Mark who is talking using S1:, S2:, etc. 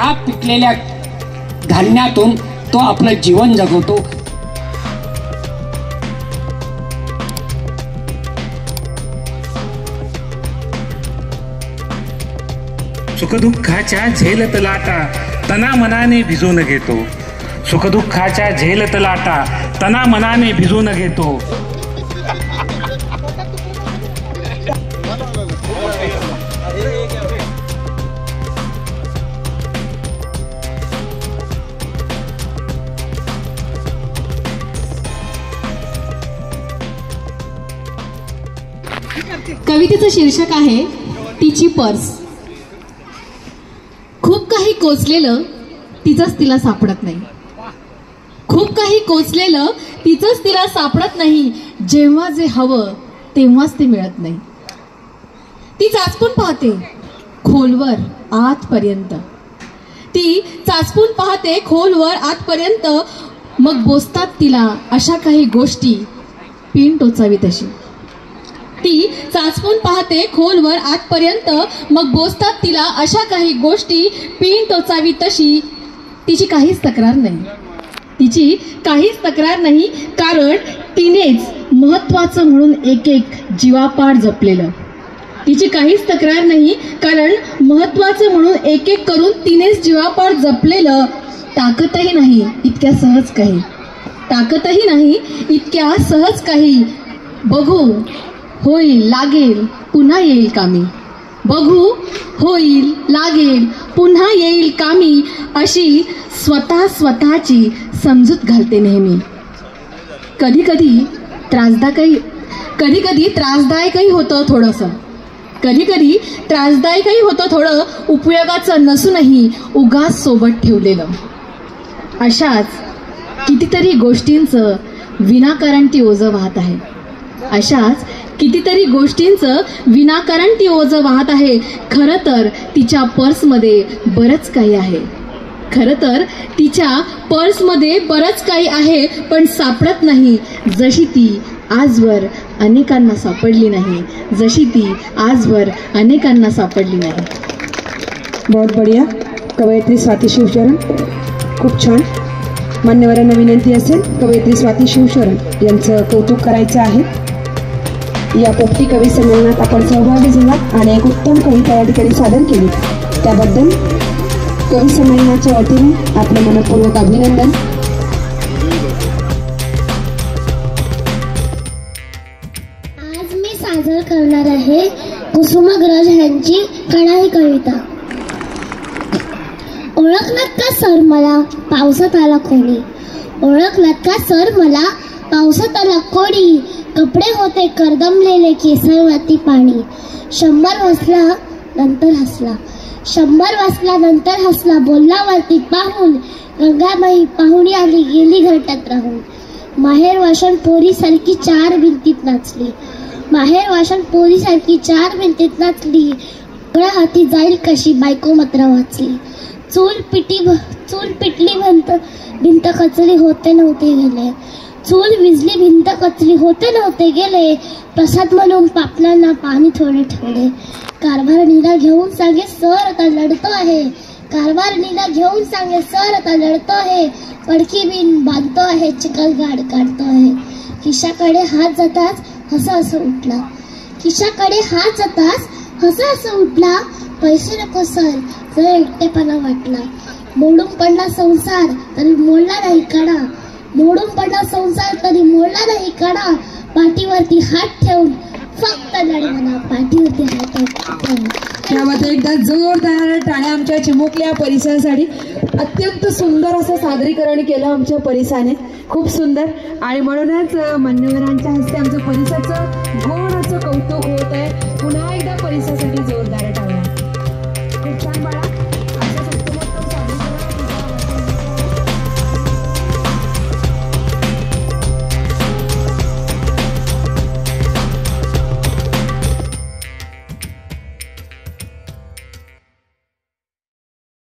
S1: त्या पिकलेल्या धान्यातून तो आपलं जीवन जगवतो.
S2: सुखदुःखाच्या झेलत लाटा तना मनाने भिजून घेतो. सुखदुःखाच्या झेलत लाटा तना मनाने भिजून घेतो.
S3: कवितेचं शीर्षक आहे तिची पर्स. खूप काही कोचलेलं तिचंच तिला सापडत नाही. खूप काही कोचलेलं तिचंच तिला सापडत नाही. जेव्हा जे हवं तेव्हाच ते मिळत नाही. ती चाचपून पाहते खोलवर आतपर्यंत. ती चाचपून पाहते खोलवर आतपर्यंत. मग बोचतात तिला अशा काही गोष्टी पिन टोचावी तशी. ती चाचपून पाहते खोलवर आतपर्यंत. मग बोचतात तिला अशा काही गोष्टी पिन टोचावी तशी. तिची काहीच तक्रार नाही. तिची काहीच तक्रार नाही, कारण तिनेच महत्वाचं म्हणून एक एक जीवापाड जपलेलं. तिची काहीच तक्रार नाही, कारण महत्वाचं म्हणून एक एक करून तिनेच जीवापाड जपलेलं. ताकदही नाही इतक्या सहज काही. ताकदही नाही इतक्या सहज काही. बघू होईल लागेल पुन्हा येईल कामी. बघू होईल लागेल पुन्हा येईल कामी. अशी स्वतःची समजूत घालते नेहमी. कधी कधी त्रासदायकही होतं थोडंसं. कधी त्रासदायकही होतं थोडं. उपयोगाचं नसूनही उगाच सोबत ठेवलेलं. अशाच कितीतरी गोष्टींचं विनाकारण ती ओझं वाहत आहे. अशाच कितीतरी गोष्टींचं विनाकारण ती ओझं वाहत आहे. खरं तर तिच्या पर्समध्ये बरंच काही आहे. खरं तर तिच्या पर्समध्ये बरंच काही आहे, पण सापडत नाही. जशी ती आजवर अनेकांना सापडली नाही. जशी ती आजवर अनेकांना सापडली नाही.
S4: बहुत बढिया. कवयित्री स्वाती शिवशरण, खूप छान. मान्यवरांना विनंती असेल कवयित्री स्वाती शिवशरण यांचं कौतुक करायचं आहे. या पोपटी कवी संमेलनात आपण सहभागी झालात आणि एक उत्तम कविता या ठिकाणी सादर केली. त्याबद्दल कवी संमेलनाच्या वतीने आपलं मनपूर्वक अभिनंदन.
S5: आज मी सादर करणार आहे कुसुमाग्रज यांची कणा ही कविता. ओळखलात का सर मला पावसात आला कोणी. ओळखलात का सर मला पावसात आला कोणी. कपडे होते करदमलेले केसरवरती पाणी. 100 वाजला नंतर हसला. 100 वाजला नंतर हसला. बोलला वरती पाहून गंगाबाई पाहुणी आली गेली घरट्यात राहून. माहेर वाशन पोरीसारखी 4 भिंतीत नाचली. माहेर वाशन पोरीसारखी 4 भिंतीत नाचली. डोळ्या हाती जाईल कशी बायको मात्र वाचली. चूल पिटली भिंत कचली होते नव्हते गेले. चूल विजली भिंत कचली होते नव्हते गेले. प्रसाद म्हणून पापणांना पाणी थोडे ठेवले. कारभारणीला घेऊन सांगे सर आता लढतो आहे. कारभारणीला घेऊन सांगे सर आता लढतो आहे. पडकी बिन बांधतो आहे चिखलगाड काढतो आहे. खिशाकडे हात जाताच हसा उठला. खिशाकडे हात जाताच हसा उठला. पैसे नको सर जर एकटेपणा वाटला. मोडून पडला संसार तरी मोडला नाही कणा. मोडून पडला संसार तरी मोडला नाही कणा. पाठीवरती हात ठेवून फक्त लढ म्हणा. पाठीवरती हात ठेवून.
S4: त्यामध्ये एकदा जोरदार टाळ्या आमच्या चिमुकल्या परिसरासाठी. अत्यंत सुंदर असं सादरीकरण केलं आमच्या परिसाने. खूप सुंदर. आणि म्हणूनच मान्यवरांच्या हस्ते आमच्या परिसराचं गोड असं कौतुक होत आहे. पुन्हा एकदा परिसरासाठी जोरदार टाळ्या. खूप छान बाळा.